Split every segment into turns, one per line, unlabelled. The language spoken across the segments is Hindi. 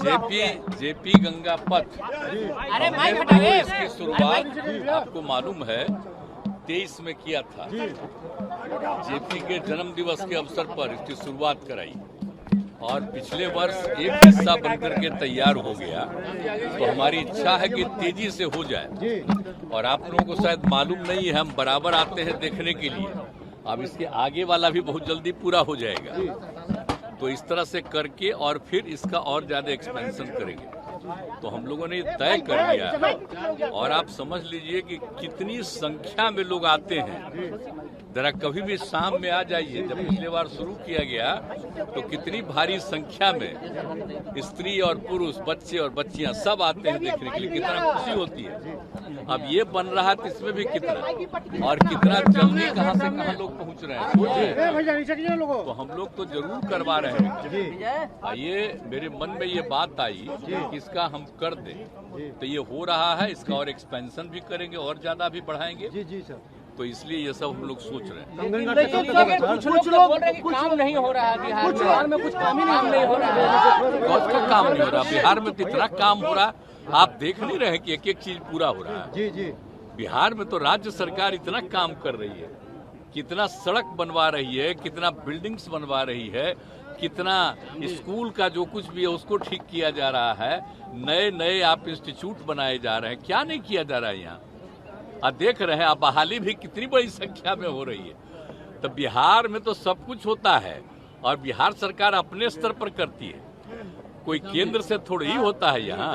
जेपी गंगा पथ हमने इसकी शुरुआत आपको मालूम है 23 में किया था। जेपी के जन्म दिवस के अवसर पर इसकी शुरुआत कराई और पिछले वर्ष एक हिस्सा बनकर के तैयार हो गया। तो हमारी इच्छा है कि तेजी से हो जाए और आप लोगों को शायद मालूम नहीं है, हम बराबर आते हैं देखने के लिए। अब इसके आगे वाला भी बहुत जल्दी पूरा हो जाएगा। तो इस तरह से करके और फिर इसका और ज्यादा एक्सपेंशन करेंगे। तो हम लोगों ने तय कर लिया है और आप समझ लीजिए कि कितनी संख्या में लोग आते हैं। जरा कभी भी शाम में आ जाइए, जब पिछले बार शुरू किया गया तो कितनी भारी संख्या में स्त्री और पुरुष, बच्चे और बच्चियां सब आते हैं देखने के लिए। कितना खुशी होती है। अब ये बन रहा है तो इसमें भी कितना और कितना जल्दी कहां से कहां लोग पहुंच रहे हैं। तो हम लोग तो जरूर करवा रहे हैं। ये मेरे मन में ये बात आई कि इसका हम कर दें, तो ये हो रहा है। इसका और एक्सपेंशन भी करेंगे और ज्यादा भी बढ़ाएंगे। जी सर। तो इसलिए ये सब हम लोग सोच रहे हैं।
कुछ लोग बोल रहे हैं कि काम नहीं हो रहा है बिहार में, कुछ काम ही नहीं हो रहा है।
कौन सा काम नहीं हो रहा? बिहार में तो इतना काम हो रहा, आप देख नहीं रहे कि एक एक चीज पूरा हो रहा है। जी। बिहार में तो राज्य सरकार इतना काम कर रही है, कितना सड़क बनवा रही है, कितना बिल्डिंग्स बनवा रही है, कितना स्कूल का जो कुछ भी है उसको ठीक किया जा रहा है। नए नए आप इंस्टीट्यूट बनाए जा रहे हैं। क्या नहीं किया जा रहा है यहाँ? आप देख रहे हैं, आप बहाली भी कितनी बड़ी संख्या में हो रही है। तो बिहार में तो सब कुछ होता है और बिहार सरकार अपने स्तर पर करती है। कोई केंद्र से थोड़ी ही होता है यहाँ।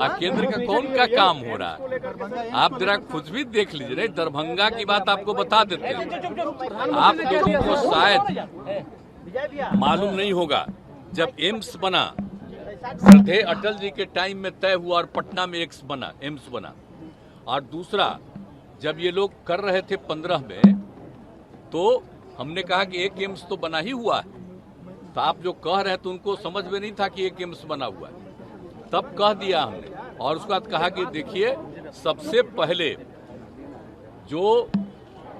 और केंद्र का कौन का काम हो रहा है? आप जरा खुद भी देख लीजिए। दरभंगा की बात आपको बता देते हैं। आप लोगों को शायद मालूम नहीं होगा, जब एम्स बना, श्रद्धेय अटल जी के टाइम में तय हुआ और पटना में एम्स बना। और दूसरा, जब ये लोग कर रहे थे 15 में, तो हमने कहा कि एक एम्स तो बना ही हुआ है। तो आप जो कह रहे थे उनको समझ में नहीं था कि एक एम्स बना हुआ है। तब कह दिया हमने और उसके बाद कहा कि देखिए, सबसे पहले जो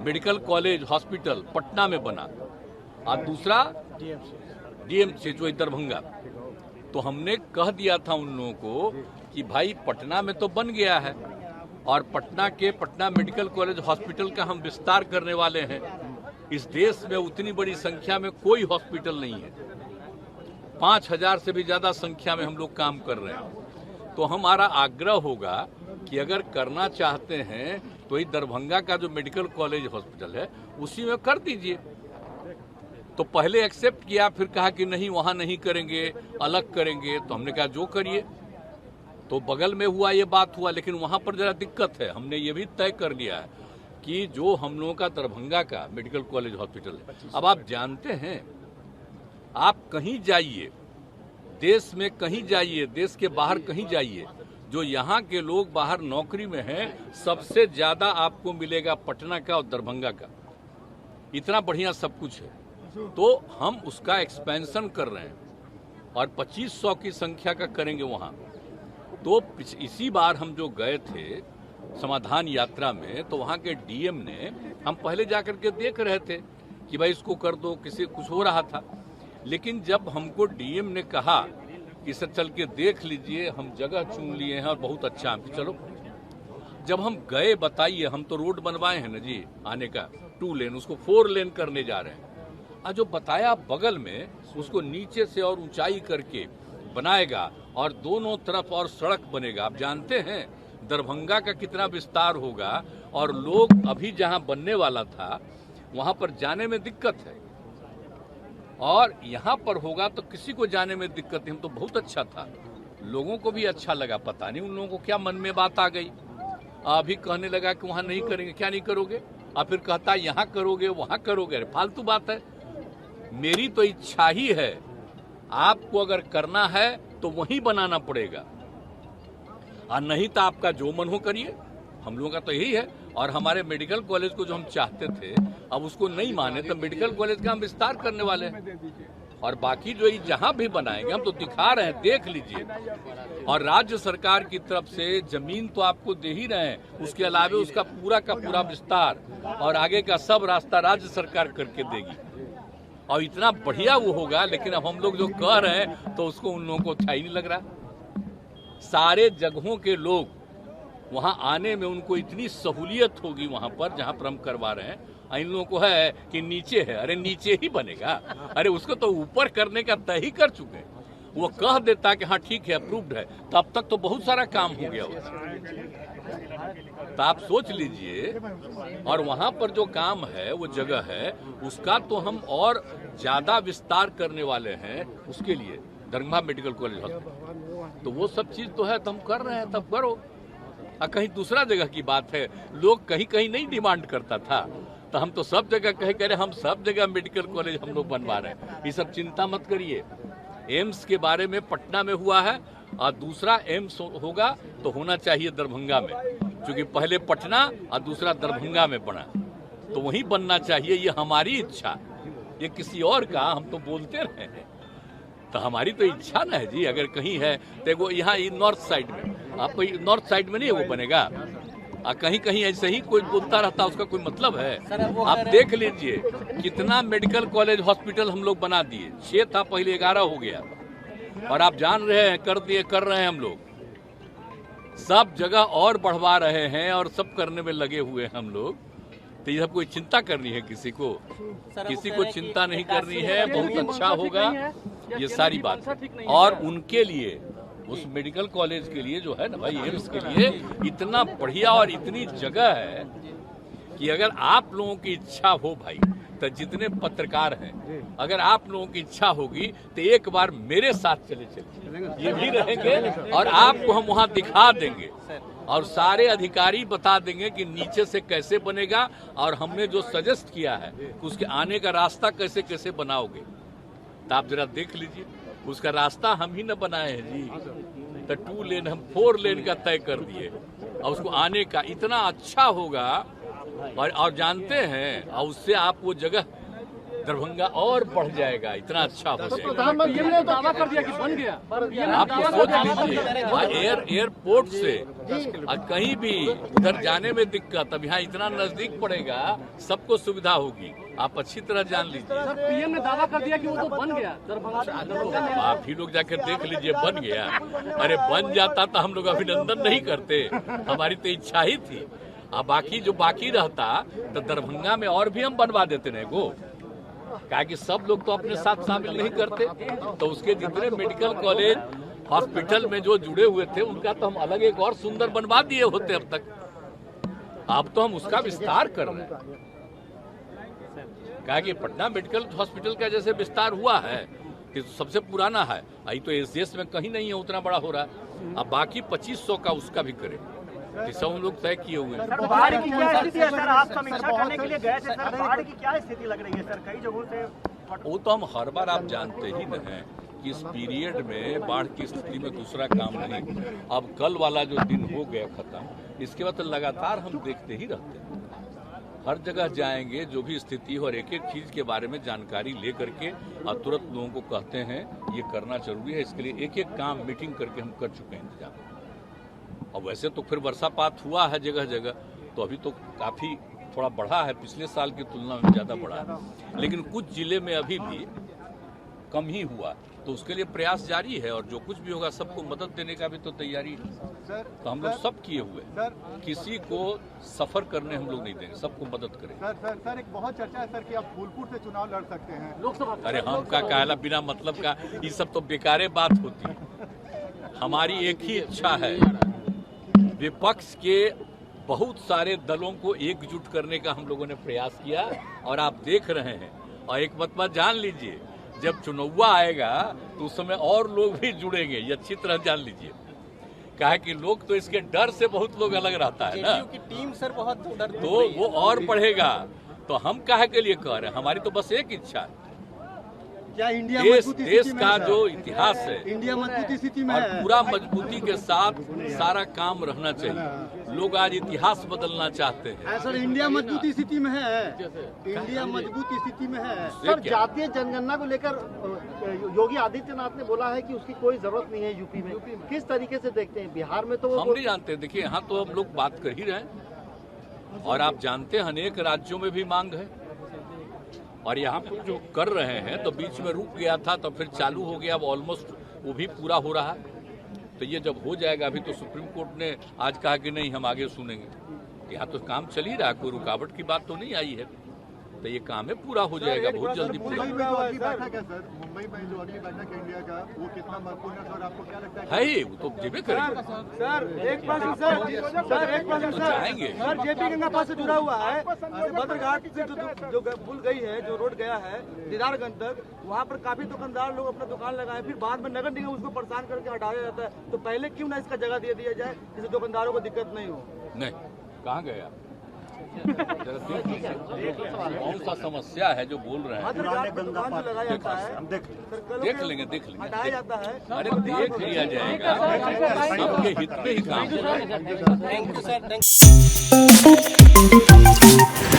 मेडिकल कॉलेज हॉस्पिटल पटना में बना और दूसरा डीएमसी जो दरभंगा। तो हमने कह दिया था उन लोगों को कि भाई पटना में तो बन गया है और पटना मेडिकल कॉलेज हॉस्पिटल का हम विस्तार करने वाले हैं। इस देश में उतनी बड़ी संख्या में कोई हॉस्पिटल नहीं है। 5000 से भी ज्यादा संख्या में हम लोग काम कर रहे हैं। तो हमारा आग्रह होगा कि अगर करना चाहते हैं तो ये दरभंगा का जो मेडिकल कॉलेज हॉस्पिटल है उसी में कर दीजिए। तो पहले एक्सेप्ट किया, फिर कहा कि नहीं वहां नहीं करेंगे, अलग करेंगे। तो हमने कहा जो करिए। तो बगल में हुआ ये बात हुआ, लेकिन वहां पर जरा दिक्कत है। हमने ये भी तय कर लिया है कि जो हम लोगों का दरभंगा का मेडिकल कॉलेज हॉस्पिटल है, अब आप जानते हैं, आप कहीं जाइए, देश में कहीं जाइए, देश के बाहर कहीं जाइए, जो यहाँ के लोग बाहर नौकरी में हैं, सबसे ज्यादा आपको मिलेगा पटना का और दरभंगा का। इतना बढ़िया सब कुछ है। तो हम उसका एक्सपेंशन कर रहे हैं और 2500 की संख्या का करेंगे वहां। तो इसी बार हम जो गए थे समाधान यात्रा में, तो वहां के डीएम ने, हम पहले जाकर के देख रहे थे कि भाई इसको कर दो, किसी कुछ हो रहा था। लेकिन जब हमको डीएम ने कहा कि सर चल के देख लीजिए, हम जगह चुन लिए हैं और बहुत अच्छा है, चलो। जब हम गए, बताइए, हम तो रोड बनवाए हैं ना जी आने का 2 लेन, उसको 4 लेन करने जा रहे हैं। और जो बताया बगल में, उसको नीचे से और ऊंचाई करके बनाएगा और दोनों तरफ और सड़क बनेगा। आप जानते हैं दरभंगा का कितना विस्तार होगा और लोग अभी जहां बनने वाला था वहां पर जाने में दिक्कत है और यहां पर होगा तो किसी को जाने में दिक्कत नहीं। हम तो बहुत अच्छा था, लोगों को भी अच्छा लगा। पता नहीं उन लोगों को क्या मन में बात आ गई, अभी कहने लगा कि वहां नहीं करेंगे। क्या नहीं करोगे? और फिर कहता यहां करोगे वहां करोगे। फालतू बात है। मेरी तो इच्छा ही है, आपको अगर करना है तो वहीं बनाना पड़ेगा और नहीं तो आपका जो मन हो करिए। हम लोगों का तो यही है। और हमारे मेडिकल कॉलेज को जो हम चाहते थे, अब उसको नहीं माने तो मेडिकल कॉलेज का हम विस्तार करने वाले हैं। और बाकी जो जहां भी बनाएंगे हम तो दिखा रहे हैं, देख लीजिए। और राज्य सरकार की तरफ से जमीन तो आपको दे ही रहे हैं, उसके अलावा उसका पूरा का पूरा विस्तार और आगे का सब रास्ता राज्य सरकार करके देगी और इतना बढ़िया वो होगा। लेकिन अब हम लोग जो कह रहे हैं तो उसको उन लोगों को अच्छा ही नहीं लग रहा। सारे जगहों के लोग वहां आने में उनको इतनी सहूलियत होगी वहां पर जहां पर हम करवा रहे हैं। इन लोगों को है कि नीचे है, अरे नीचे ही बनेगा, अरे उसको तो ऊपर करने का तय ही कर चुके हैं। वो कह देता कि हाँ ठीक है अप्रूव्ड है, तब तक तो बहुत सारा काम हो गया होता। तो आप सोच लीजिए, और वहां पर जो काम है वो जगह है उसका तो हम और ज्यादा विस्तार करने वाले हैं उसके लिए, दरभंगा मेडिकल कॉलेज हॉस्पिटल। तो वो सब चीज तो है, तो हम कर रहे हैं, तब करो। कहीं दूसरा जगह की बात है, लोग कहीं कहीं नहीं डिमांड करता था, तो हम तो सब जगह कह रहे हम सब जगह मेडिकल कॉलेज हम लोग बनवा रहे हैं। ये सब चिंता मत करिए। एम्स के बारे में पटना में हुआ है और दूसरा एम्स होगा तो होना चाहिए दरभंगा में, क्योंकि पहले पटना और दूसरा दरभंगा में बना, तो वहीं बनना चाहिए। ये हमारी इच्छा, ये किसी और का हम तो बोलते रहे हैं, तो हमारी तो इच्छा ना है जी। अगर कहीं है तो यहाँ नॉर्थ साइड में, आप नॉर्थ साइड में नहीं वो बनेगा, कहीं कहीं ऐसे ही कोई बोलता रहता, उसका कोई मतलब है? आप देख लीजिए कितना मेडिकल कॉलेज हॉस्पिटल हम लोग बना दिए। 6 था पहले, 11 हो गया, और आप जान रहे हैं कर रहे हैं हम लोग सब जगह और बढ़वा रहे हैं और सब करने में लगे हुए हैं हम लोग। तो ये सब कोई चिंता करनी है किसी को? किसी को चिंता नहीं करनी है। बहुत अच्छा होगा ये सारी बात। और उनके लिए, उस मेडिकल कॉलेज के लिए जो है ना भाई, एम्स के लिए इतना बढ़िया और इतनी जगह है कि अगर आप लोगों की इच्छा हो भाई, तो जितने पत्रकार हैं, अगर आप लोगों की इच्छा होगी तो एक बार मेरे साथ चले ये भी रहेंगे और आपको हम वहां दिखा देंगे और सारे अधिकारी बता देंगे कि नीचे से कैसे बनेगा, और हमने जो सजेस्ट किया है उसके आने का रास्ता कैसे कैसे बनाओगे। तो आप जरा देख लीजिए, उसका रास्ता हम ही न बनाए हैं जी। तो 2 लेन हम 4 लेन का तय कर दिए, और उसको आने का इतना अच्छा होगा। और जानते हैं, और उससे आप वो जगह दरभंगा और बढ़ जाएगा, इतना अच्छा हो जाएगा।
प्रधानमंत्री ने दावा कर दिया कि बन गया।
आप सोच लीजिए, एयरपोर्ट से कहीं भी उधर जाने में दिक्कत, अब यहाँ इतना नजदीक पड़ेगा, सबको सुविधा होगी। आप अच्छी तरह जान लीजिए।
सर, पीएम ने दावा कर दिया कि वो तो बन गया दरभंगा में।
आप ही लोग जाकर देख लीजिए, बन गया। अरे बन जाता तो हम लोग अभिनंदन नहीं करते, हमारी तो इच्छा ही थी। अब बाकी जो बाकी रहता तो दरभंगा में और भी हम बनवा देते नहीं को, क्या कि सब लोग तो अपने साथ शामिल नहीं करते। तो उसके जितने मेडिकल कॉलेज हॉस्पिटल में जो जुड़े हुए थे उनका तो हम अलग एक और सुंदर बनवा दिए होते अब तक। अब तो हम उसका विस्तार कर रहे हैं, क्या कि पटना मेडिकल हॉस्पिटल का जैसे विस्तार हुआ है कि सबसे पुराना है, अभी तो इस देश में कहीं नहीं है उतना बड़ा हो रहा है। अब बाकी 2500 का उसका भी करें, सब हम लोग तय किए हुए हैं।
बाढ़ की क्या स्थिति है सर? आप समीक्षा करने के लिए गए थे सर, बाढ़ की क्या स्थिति लग रही है सर? कई जगहों से
वो तो हम हर बार, आप जानते ही न हैं कि इस पीरियड में बाढ़ की स्थिति में दूसरा काम नहीं। अब कल वाला जो दिन हो गया खत्म, इसके बाद तो लगातार हम देखते ही रहते हैं, हर जगह जाएंगे जो भी स्थिति हो और एक एक चीज के बारे में जानकारी ले करके और तुरंत लोगों को कहते हैं ये करना जरूरी है। इसके लिए एक एक काम मीटिंग करके हम कर चुके हैं इंतजाम। और वैसे तो फिर वर्षापात हुआ है जगह जगह, तो अभी तो काफी थोड़ा बढ़ा है, पिछले साल की तुलना में ज्यादा बढ़ा है, लेकिन कुछ जिले में अभी भी कम ही हुआ। तो उसके लिए प्रयास जारी है और जो कुछ भी होगा सबको मदद देने का भी तो तैयारी है। तो हम लोग सब किए हुए, किसी को सफर करने हम लोग नहीं देंगे, सबको मदद करेंगे।
सर एक बहुत चर्चा है सर कि आप फूलपुर से चुनाव लड़ सकते हैं
लोकसभा।
अरे हम का कहला बिना मतलब का, ये सब तो बेकारे बात होती है। हमारी एक ही इच्छा है, विपक्ष के बहुत सारे दलों को एकजुट करने का हम लोगों ने प्रयास किया और आप देख रहे हैं। और एक बात जान लीजिए, जब चुनाव आएगा तो उस समय और लोग भी जुड़ेंगे, ये अच्छी तरह जान लीजिए। कहा कि लोग तो इसके डर से बहुत लोग अलग रहता है ना,
की टीम सर बहुत डर,
तो वो और बढ़ेगा। तो हम काहे के लिए कह रहे हैं, हमारी तो बस एक इच्छा है,
क्या इंडिया
देश का जो इतिहास है
इंडिया मजबूती स्थिति में
और
है,
पूरा मजबूती के साथ सारा काम रहना चाहिए। लोग आज इतिहास बदलना चाहते हैं।
सर इंडिया मजबूती स्थिति में है, इंडिया मजबूती स्थिति में है।
सर जातीय जनगणना को लेकर योगी आदित्यनाथ ने बोला है कि उसकी कोई जरूरत नहीं है यूपी में। किस तरीके से देखते हैं? बिहार में तो
हम नहीं जानते, देखिए यहाँ तो हम लोग बात कर ही रहे हैं और आप जानते हैं अनेक राज्यों में भी मांग है और यहाँ पर जो कर रहे हैं तो बीच में रुक गया था तो फिर चालू हो गया, अब ऑलमोस्ट वो भी पूरा हो रहा है। तो ये जब हो जाएगा, अभी तो सुप्रीम कोर्ट ने आज कहा कि नहीं हम आगे सुनेंगे। यहाँ तो काम चल ही रहा, कोई रुकावट की बात तो नहीं आई है, तो ये काम है पूरा हो जाएगा, बहुत जल्दी पूरा
मुंबई में जो अगली बैठक है सर, मुंबई में जो अगली बैठक है इंडिया का, वो कितना महत्वपूर्ण है सर? आपको क्या लगता है?
है वो तो जीवे करेंगे,
सर एक प्रश्न सर एक प्रश्न
तो जाएंगे।
सर जेपी गंगा पास से जुड़ा हुआ है, भद्रघाट से जो पुल गई है, जो रोड गया है दीदारगंज तक, वहाँ पर काफी दुकानदार लोग अपना दुकान लगाए, फिर बाद में नगर निगम उसको परेशान करके हटाया जाता है। तो पहले क्यों ना इसका जगह दे दिया जाए जिससे दुकानदारों को दिक्कत नहीं हो?
नहीं, कहाँ गया? कौन सा समस्या है जो बोल रहे हैं?
भद्रघाट पे दुकान जो लगाया जाता है,
देख लेंगे
हटाया जाता है।
अरे देख लिया जाएगा, सबके हित में ही काम होगा।
Thank you sir, thank you.